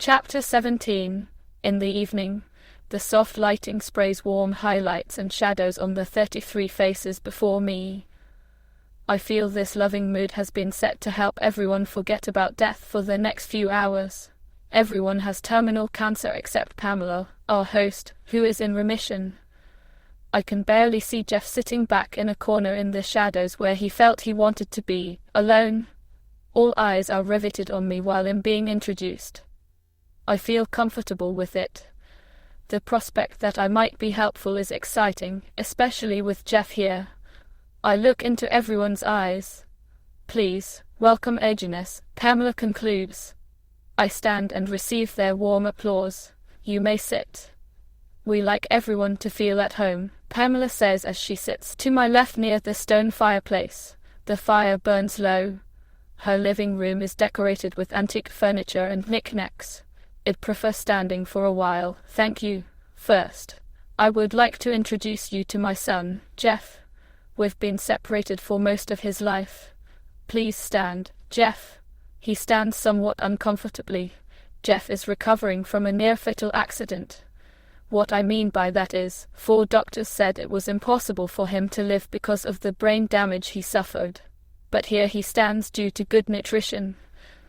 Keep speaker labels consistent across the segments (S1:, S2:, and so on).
S1: Chapter 17. In the evening, the soft lighting sprays warm highlights and shadows on the 33 faces before me. I feel this loving mood has been set to help everyone forget about death for the next few hours. Everyone has terminal cancer except Pamela, our host, who is in remission. I can barely see Jeff sitting back in a corner in the shadows where he felt he wanted to be, alone. All eyes are riveted on me while I'm being introduced. I feel comfortable with it. The prospect that I might be helpful is exciting, especially with Jeff here. I look into everyone's eyes. "Please, welcome Agnes," Pamela concludes. I stand and receive their warm applause. "You may sit." "We like everyone to feel at home," Pamela says as she sits to my left near the stone fireplace. The fire burns low. Her living room is decorated with antique furniture and knickknacks. I'd prefer standing for a while, thank you. First, I would like to introduce you to my son, Jeff. We've been separated for most of his life. Please stand, Jeff. He stands somewhat uncomfortably. Jeff is recovering from a near-fatal accident. What I mean by that is, 4 doctors said it was impossible for him to live because of the brain damage he suffered. But here he stands due to good nutrition.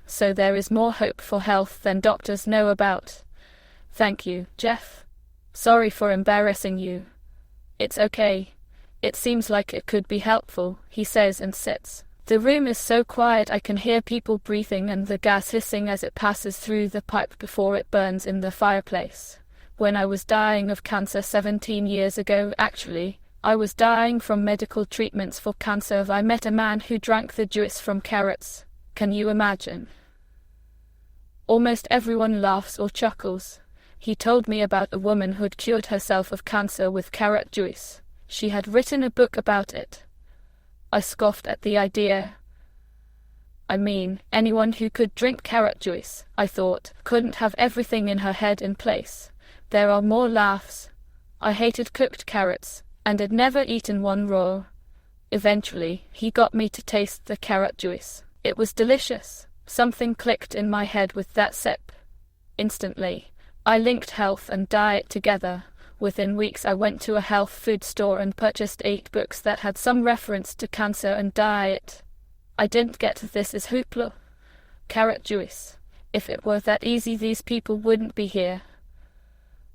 S1: So there is more hope for health than doctors know about. Thank you, Jeff. Sorry for embarrassing you. It's okay. It seems like it could be helpful, he says and sits. The room is so quiet I can hear people breathing and the gas hissing as it passes through the pipe before it burns in the fireplace. When I was dying of cancer 17 years ago, actually, I was dying from medical treatments for cancer. I met a man who drank the juice from carrots. Can you imagine? Almost everyone laughs or chuckles. He told me about a woman who'd cured herself of cancer with carrot juice. She had written a book about it. I scoffed at the idea. I mean, anyone who could drink carrot juice, I thought, couldn't have everything in her head in place. There are more laughs. I hated cooked carrots, and had never eaten one raw. Eventually, he got me to taste the carrot juice. It was delicious. Something clicked in my head with that sip. Instantly, I linked health and diet together. Within weeks I went to a health food store and purchased 8 books that had some reference to cancer and diet. I didn't get this as hoopla. Carrot juice. If it were that easy, these people wouldn't be here.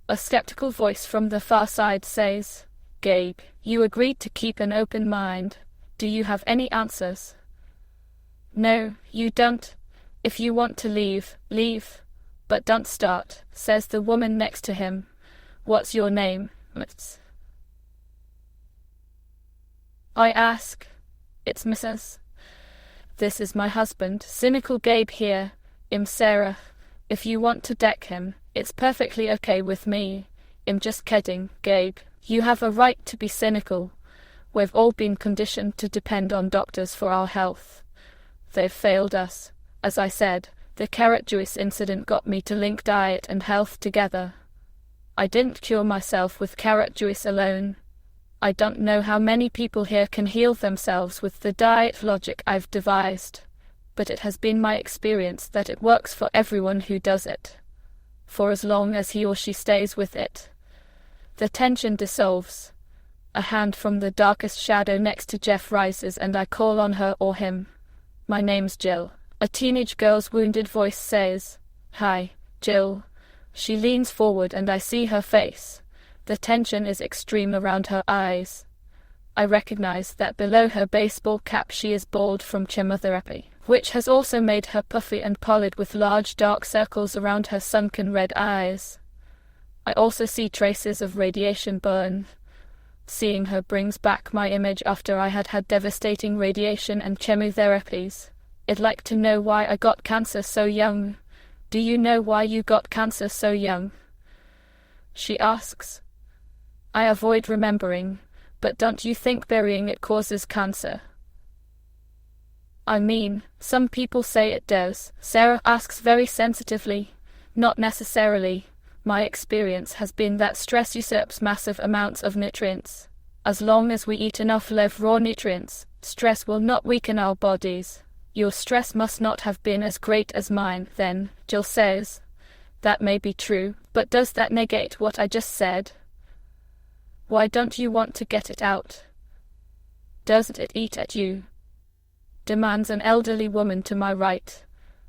S1: A skeptical voice from the far side says, "Gabe, you agreed to keep an open mind. Do you have any answers?" "No, you don't. If you want to leave, leave. But don't start," says the woman next to him. "What's your name, Miss?" I ask. "It's Mrs. This is my husband, cynical Gabe here. I'm Sarah. If you want to deck him, it's perfectly okay with me. I'm just kidding, Gabe. You have a right to be cynical. We've all been conditioned to depend on doctors for our health. They've failed us. As I said, the carrot juice incident got me to link diet and health together. I didn't cure myself with carrot juice alone. I don't know how many people here can heal themselves with the diet logic I've devised, but it has been my experience that it works for everyone who does it, for as long as he or she stays with it. The tension dissolves. A hand from the darkest shadow next to Jeff rises and I call on her or him. "My name's Jill," a teenage girl's wounded voice says. "Hi, Jill." She leans forward and I see her face. The tension is extreme around her eyes. I recognize that below her baseball cap she is bald from chemotherapy, which has also made her puffy and pallid with large dark circles around her sunken red eyes. I also see traces of radiation burn. Seeing her brings back my image after I had had devastating radiation and chemotherapies. I'd like to know why I got cancer so young. Do you know why you got cancer so young? She asks. I avoid remembering, but don't you think burying it causes cancer? I mean, some people say it does, Sarah asks very sensitively. Not necessarily. My experience has been that stress usurps massive amounts of nutrients. As long as we eat enough live raw nutrients, stress will not weaken our bodies. Your stress must not have been as great as mine, then, Jill says. That may be true, but does that negate what I just said? Why don't you want to get it out? Doesn't it eat at you? Demands an elderly woman to my right.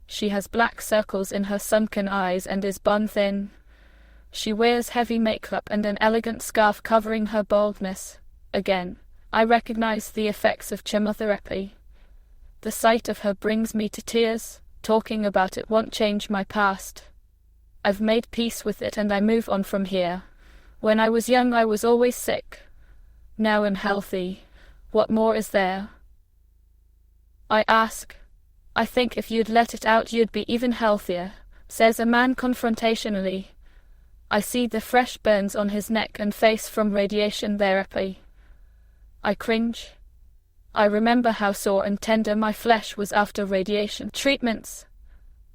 S1: She has black circles in her sunken eyes and is bun thin. She wears heavy makeup and an elegant scarf covering her baldness. Again, I recognize the effects of chemotherapy. The sight of her brings me to tears. Talking about it won't change my past. I've made peace with it and I move on from here. When I was young I was always sick. Now I'm healthy. What more is there? I ask. I think if you'd let it out you'd be even healthier, says a man confrontationally. I see the fresh burns on his neck and face from radiation therapy. I cringe. I remember how sore and tender my flesh was after radiation treatments.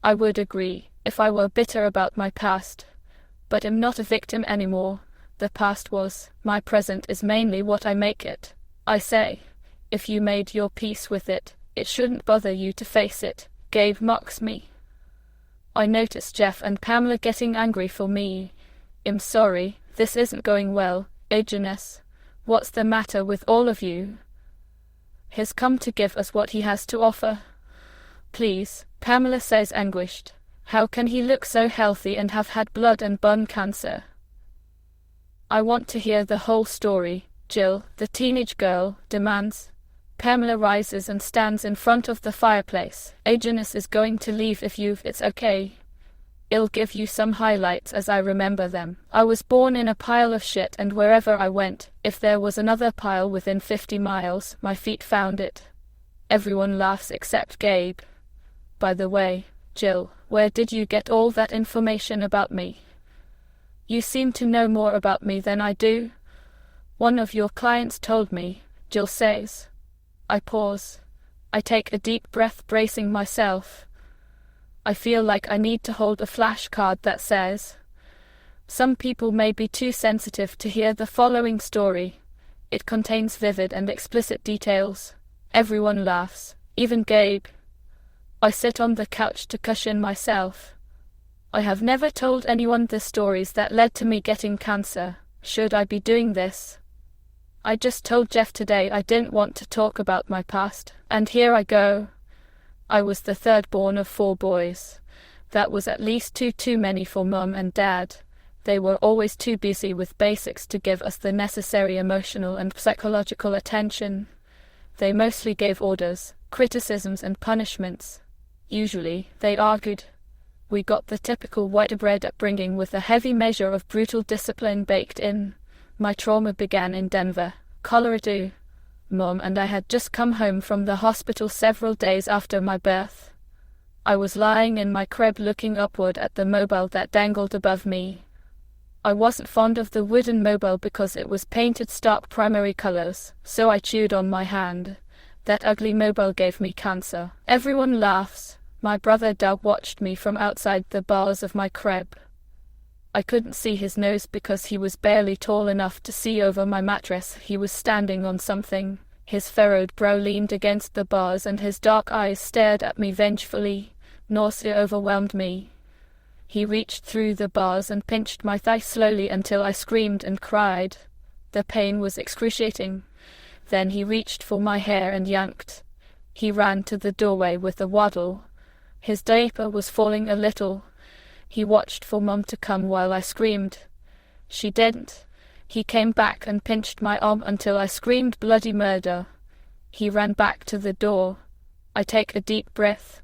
S1: I would agree, if I were bitter about my past. But I'm not a victim anymore. The past was, my present is mainly what I make it. I say, if you made your peace with it, it shouldn't bother you to face it. Gabe mocks me. I notice Jeff and Pamela getting angry for me. I'm sorry, this isn't going well, Agnes. What's the matter with all of you? He's come to give us what he has to offer. Please, Pamela says anguished. How can he look so healthy and have had blood and bone cancer? I want to hear the whole story, Jill, the teenage girl, demands. Pamela rises and stands in front of the fireplace. Agnes is going to leave if it's okay. I'll give you some highlights as I remember them. I was born in a pile of shit and wherever I went, if there was another pile within 50 miles, my feet found it. Everyone laughs except Gabe. By the way, Jill, where did you get all that information about me? You seem to know more about me than I do. One of your clients told me, Jill says. I pause. I take a deep breath, bracing myself. I feel like I need to hold a flashcard that says, some people may be too sensitive to hear the following story. It contains vivid and explicit details. Everyone laughs, even Gabe. I sit on the couch to cushion myself. I have never told anyone the stories that led to me getting cancer. Should I be doing this? I just told Jeff today I didn't want to talk about my past, and here I go. I was the third born of 4 boys. That was at least two too many for Mum and Dad. They were always too busy with basics to give us the necessary emotional and psychological attention. They mostly gave orders, criticisms and punishments. Usually, they argued. We got the typical white bread upbringing with a heavy measure of brutal discipline baked in. My trauma began in Denver, Colorado. Mom and I had just come home from the hospital several days after my birth. I was lying in my crib looking upward at the mobile that dangled above me. I wasn't fond of the wooden mobile because it was painted stark primary colors, so I chewed on my hand. That ugly mobile gave me cancer. Everyone laughs. My brother Doug watched me from outside the bars of my crib. I couldn't see his nose because he was barely tall enough to see over my mattress. He was standing on something. His furrowed brow leaned against the bars and his dark eyes stared at me vengefully. Nausea overwhelmed me. He reached through the bars and pinched my thigh slowly until I screamed and cried. The pain was excruciating. Then he reached for my hair and yanked. He ran to the doorway with a waddle. His diaper was falling a little. He watched for Mum to come while I screamed. She didn't. He came back and pinched my arm until I screamed bloody murder. He ran back to the door. I take a deep breath.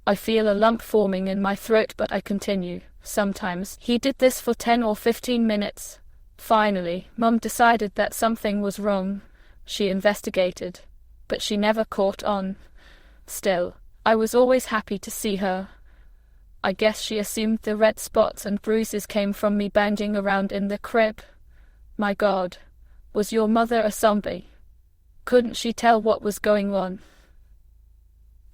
S1: I feel a lump forming in my throat, but I continue. Sometimes he did this for 10 or 15 minutes. Finally, Mum decided that something was wrong. She investigated, but she never caught on. Still, I was always happy to see her. I guess she assumed the red spots and bruises came from me banging around in the crib. My God, was your mother a zombie? Couldn't she tell what was going on?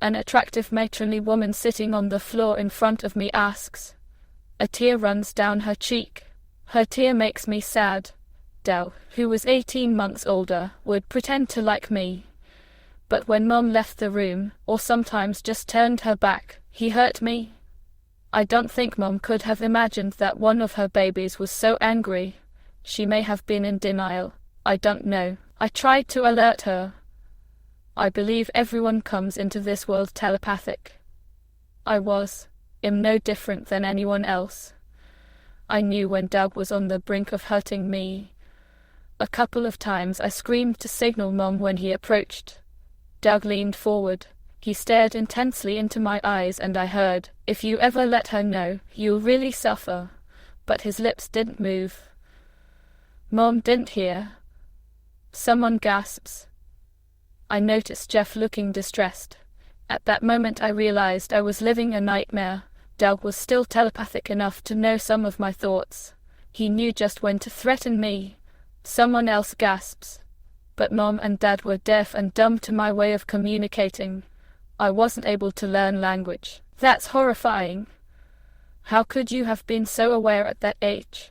S1: An attractive matronly woman sitting on the floor in front of me asks. A tear runs down her cheek. Her tear makes me sad. Dell, who was 18 months older, would pretend to like me. But when Mum left the room, or sometimes just turned her back, he hurt me. I don't think Mom could have imagined that one of her babies was so angry. She may have been in denial. I don't know. I tried to alert her. I believe everyone comes into this world telepathic. I'm no different than anyone else. I knew when Doug was on the brink of hurting me. A couple of times I screamed to signal Mom when he approached. Doug leaned forward. He stared intensely into my eyes and I heard, "If you ever let her know, you'll really suffer." But his lips didn't move. Mom didn't hear. Someone gasps. I noticed Jeff looking distressed. At that moment I realized I was living a nightmare. Doug was still telepathic enough to know some of my thoughts. He knew just when to threaten me. Someone else gasps. But Mom and Dad were deaf and dumb to my way of communicating. I wasn't able to learn language. That's horrifying. How could you have been so aware at that age?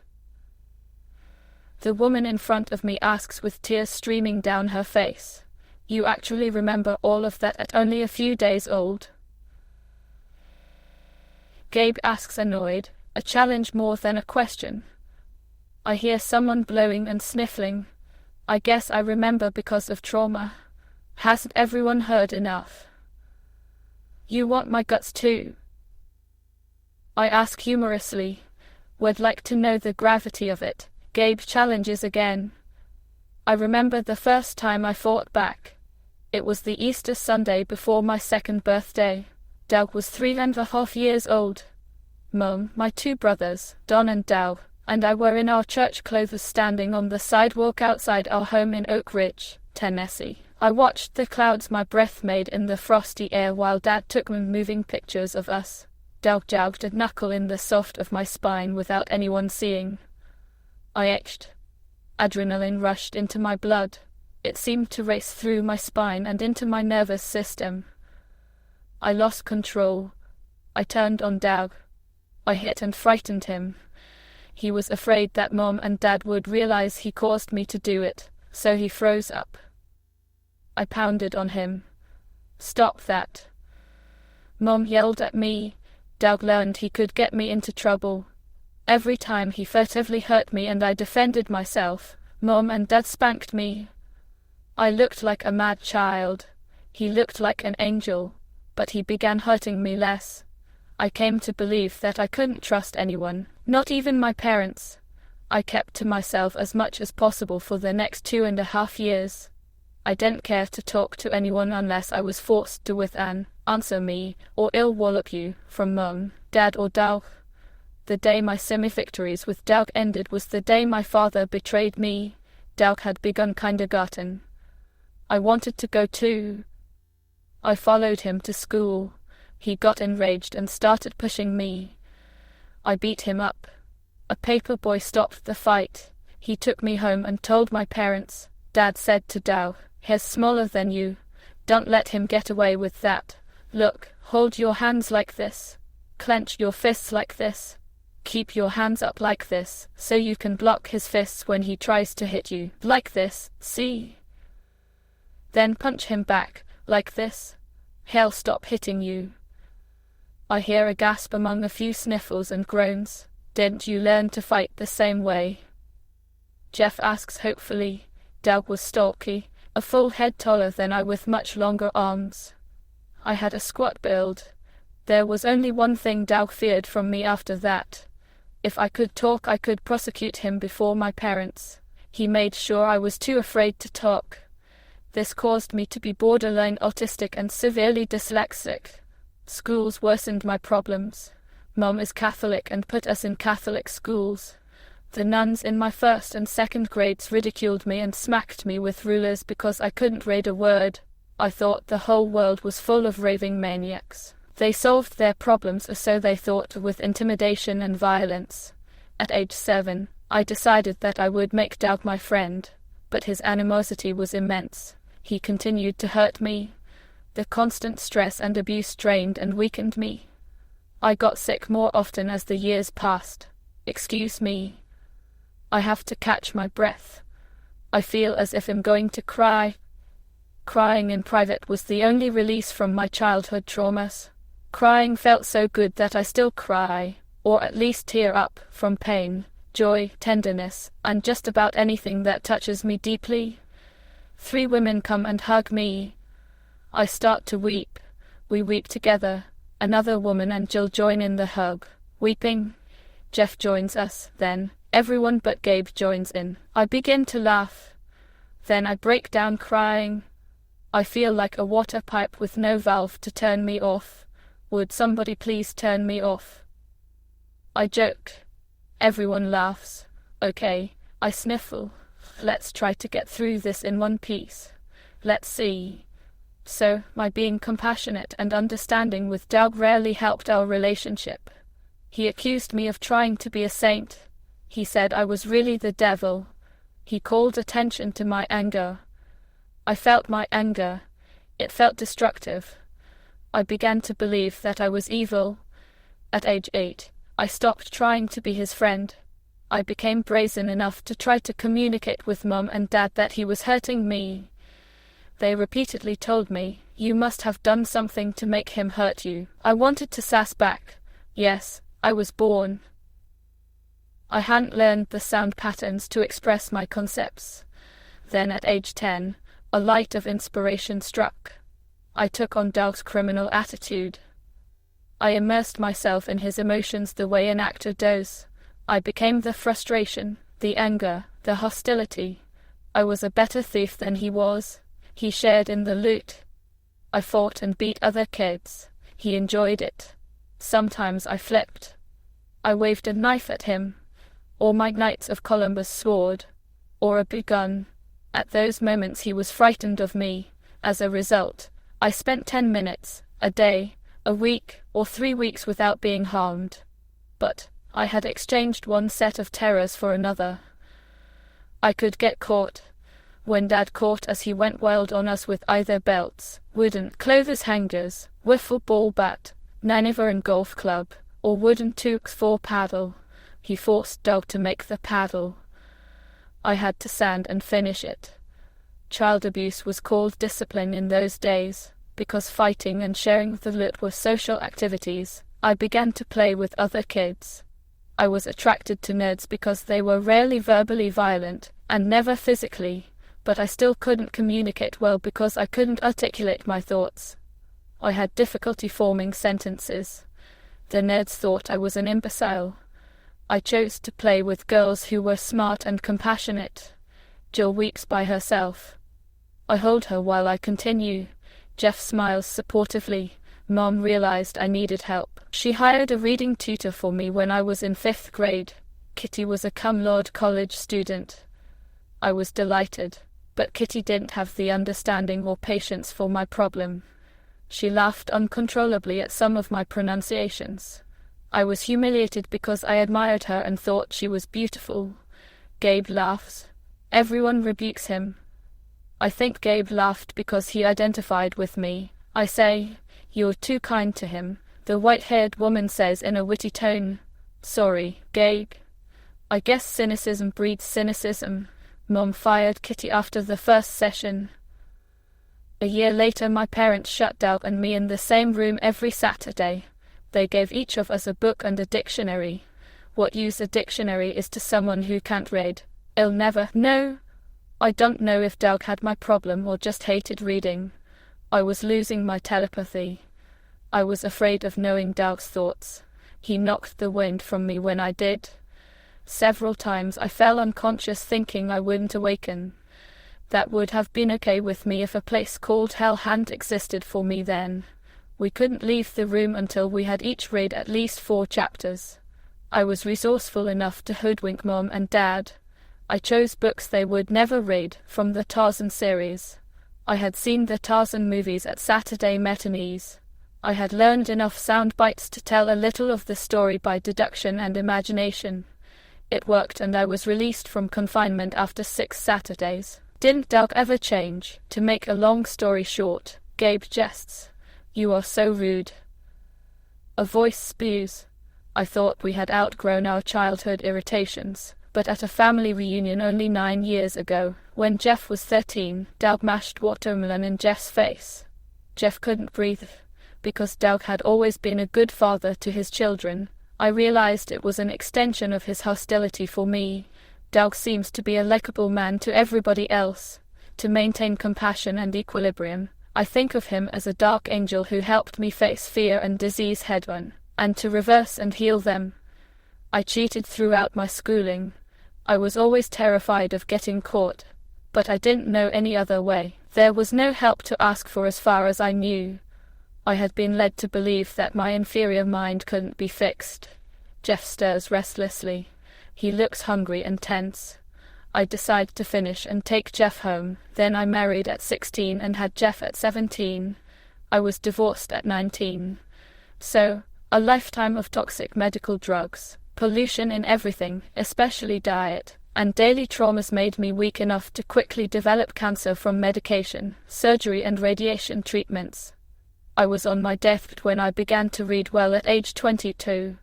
S1: The woman in front of me asks with tears streaming down her face. You actually remember all of that at only a few days old? Gabe asks annoyed, a challenge more than a question. I hear someone blowing and sniffling. I guess I remember because of trauma. Hasn't everyone heard enough? You want my guts too? I ask humorously. Would like to know the gravity of it. Gabe challenges again. I remember the first time I fought back. It was the Easter Sunday before my second birthday. Doug was 3.5 years old. Mom, my two brothers, Don and Dow, and I were in our church clothes standing on the sidewalk outside our home in Oak Ridge, Tennessee. I watched the clouds my breath made in the frosty air while Dad took me moving pictures of us. Doug jogged a knuckle in the soft of my spine without anyone seeing. I itched. Adrenaline rushed into my blood. It seemed to race through my spine and into my nervous system. I lost control. I turned on Doug. I hit and frightened him. He was afraid that Mom and Dad would realize he caused me to do it, so he froze up. I pounded on him. Stop that. Mom yelled at me. Doug learned he could get me into trouble. Every time he furtively hurt me and I defended myself, Mom and Dad spanked me. I looked like a mad child. He looked like an angel, but he began hurting me less. I came to believe that I couldn't trust anyone, not even my parents. I kept to myself as much as possible for the next 2.5 years. I didn't care to talk to anyone unless I was forced to with an "answer me, or I'll wallop you" from Mom, Dad or Doug. The day my semi-victories with Doug ended was the day my father betrayed me. Doug had begun kindergarten. I wanted to go too. I followed him to school. He got enraged and started pushing me. I beat him up. A paper boy stopped the fight. He took me home and told my parents. Dad said to Doug, "He's smaller than you. Don't let him get away with that. Look, hold your hands like this. Clench your fists like this. Keep your hands up like this, so you can block his fists when he tries to hit you. Like this, see? Then punch him back, like this. He'll stop hitting you." I hear a gasp among a few sniffles and groans. Didn't you learn to fight the same way? Jeff asks hopefully. Doug was stocky, a full head taller than I with much longer arms. I had a squat build. There was only one thing Doug feared from me after that. If I could talk, I could prosecute him before my parents. He made sure I was too afraid to talk. This caused me to be borderline autistic and severely dyslexic. Schools worsened my problems. Mom is Catholic and put us in Catholic schools. The nuns in my first and second grades ridiculed me and smacked me with rulers because I couldn't read a word. I thought the whole world was full of raving maniacs. They solved their problems, or so they thought, with intimidation and violence. At age 7, I decided that I would make Doug my friend, but his animosity was immense. He continued to hurt me. The constant stress and abuse strained and weakened me. I got sick more often as the years passed. Excuse me. I have to catch my breath. I feel as if I'm going to cry. Crying in private was the only release from my childhood traumas. Crying felt so good that I still cry, or at least tear up, from pain, joy, tenderness, and just about anything that touches me deeply. 3 women come and hug me. I start to weep. We weep together. Another woman and Jill join in the hug. Weeping. Jeff joins us, then everyone but Gabe joins in. I begin to laugh. Then I break down crying. I feel like a water pipe with no valve to turn me off. Would somebody please turn me off? I joke. Everyone laughs. Okay, I sniffle. Let's try to get through this in one piece. Let's see. So, my being compassionate and understanding with Doug rarely helped our relationship. He accused me of trying to be a saint. He said I was really the devil. He called attention to my anger. I felt my anger. It felt destructive. I began to believe that I was evil. At age 8, I stopped trying to be his friend. I became brazen enough to try to communicate with Mum and Dad that he was hurting me. They repeatedly told me, "You must have done something to make him hurt you." I wanted to sass back. Yes, I was born. I hadn't learned the sound patterns to express my concepts. Then at age 10, a light of inspiration struck. I took on Doug's criminal attitude. I immersed myself in his emotions the way an actor does. I became the frustration, the anger, the hostility. I was a better thief than he was. He shared in the loot. I fought and beat other kids. He enjoyed it. Sometimes I flipped. I waved a knife at him, or my Knights of Columbus sword, or a big gun. At those moments he was frightened of me. As a result, I spent 10 minutes, a day, a week, or 3 weeks without being harmed. But I had exchanged one set of terrors for another. I could get caught. When Dad caught us, he went wild on us with either belts, wooden clothes hangers, wiffle ball bat, 9-iron golf club, or wooden toques for paddle. He forced Doug to make the paddle. I had to sand and finish it. Child abuse was called discipline in those days, because fighting and sharing the loot were social activities. I began to play with other kids. I was attracted to nerds because they were rarely verbally violent, and never physically, but I still couldn't communicate well because I couldn't articulate my thoughts. I had difficulty forming sentences. The nerds thought I was an imbecile. I chose to play with girls who were smart and compassionate. Jill weeps by herself. I hold her while I continue. Jeff smiles supportively. Mom realized I needed help. She hired a reading tutor for me when I was in 5th grade. Kitty was a cum laude college student. I was delighted, but Kitty didn't have the understanding or patience for my problem. She laughed uncontrollably at some of my pronunciations. I was humiliated because I admired her and thought she was beautiful. Gabe laughs. Everyone rebukes him. I think Gabe laughed because he identified with me. I say, "You're too kind to him," the white-haired woman says in a witty tone. "Sorry, Gabe." I guess cynicism breeds cynicism. Mom fired Kitty after the first session. A year later, my parents shut Doug and me in the same room every Saturday. They gave each of us a book and a dictionary. What use a dictionary is to someone who can't read? I'll never know. I don't know if Doug had my problem or just hated reading. I was losing my telepathy. I was afraid of knowing Doug's thoughts. He knocked the wind from me when I did. Several times I fell unconscious thinking I wouldn't awaken. That would have been okay with me if a place called Hell hadn't existed for me then. We couldn't leave the room until we had each read at least 4 chapters. I was resourceful enough to hoodwink Mom and Dad. I chose books they would never read, from the Tarzan series. I had seen the Tarzan movies at Saturday matinees. I had learned enough sound bites to tell a little of the story by deduction and imagination. It worked and I was released from confinement after 6 Saturdays. Didn't Doug ever change? To make a long story short, Gabe jests. "You are so rude." A voice spews. I thought we had outgrown our childhood irritations, but at a family reunion only 9 years ago, when Jeff was 13, Doug mashed watermelon in Jeff's face. Jeff couldn't breathe. because Doug had always been a good father to his children. I realized it was an extension of his hostility for me. Doug seems to be a likable man to everybody else. To maintain compassion and equilibrium, I think of him as a dark angel who helped me face fear and disease head-on, and to reverse and heal them. I cheated throughout my schooling. I was always terrified of getting caught, but I didn't know any other way. There was no help to ask for as far as I knew. I had been led to believe that my inferior mind couldn't be fixed. Jeff stirs restlessly. He looks hungry and tense. I decide to finish and take Jeff home. Then I married at 16 and had Jeff at 17. I was divorced at 19. So, a lifetime of toxic medical drugs, pollution in everything, especially diet, and daily traumas made me weak enough to quickly develop cancer from medication, surgery and radiation treatments. I was on my deathbed when I began to read well at age 22.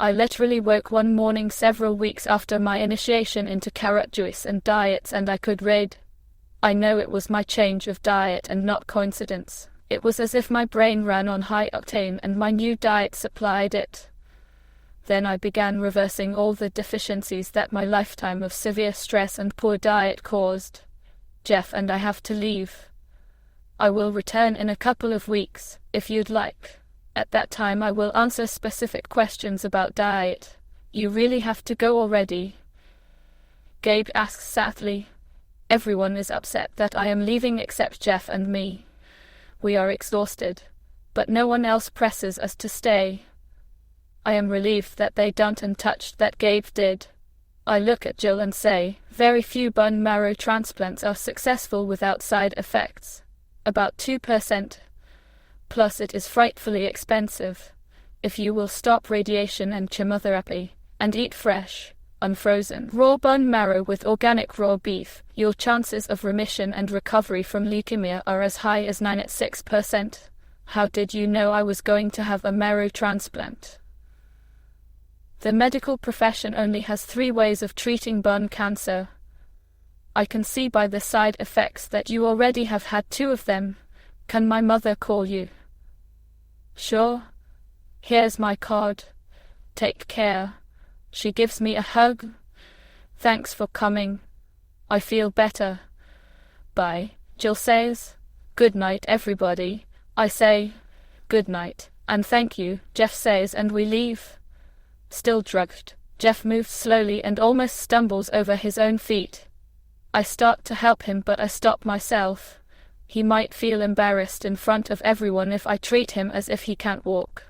S1: I literally woke one morning several weeks after my initiation into carrot juice and diets and I could read. I know it was my change of diet and not coincidence. It was as if my brain ran on high octane and my new diet supplied it. Then I began reversing all the deficiencies that my lifetime of severe stress and poor diet caused. Jeff and I have to leave. I will return in a couple of weeks, if you'd like. At that time I will answer specific questions about diet. You really have to go already? Gabe asks sadly. Everyone is upset that I am leaving except Jeff and me. We are exhausted, but no one else presses us to stay. I am relieved that they don't and touched that Gabe did. I look at Jill and say, very few bone marrow transplants are successful without side effects. About 2%. Plus it is frightfully expensive. If you will stop radiation and chemotherapy, and eat fresh, unfrozen, raw bone marrow with organic raw beef, your chances of remission and recovery from leukemia are as high as 96%. How did you know I was going to have a marrow transplant? The medical profession only has 3 ways of treating bone cancer. I can see by the side effects that you already have had 2 of them. Can my mother call you? Sure. Here's my card. Take care. She gives me a hug. Thanks for coming. I feel better. Bye, Jill says. Good night, everybody. I say, good night, and thank you, Jeff says, and we leave. Still drugged, Jeff moves slowly and almost stumbles over his own feet. I start to help him, but I stop myself. He might feel embarrassed in front of everyone if I treat him as if he can't walk.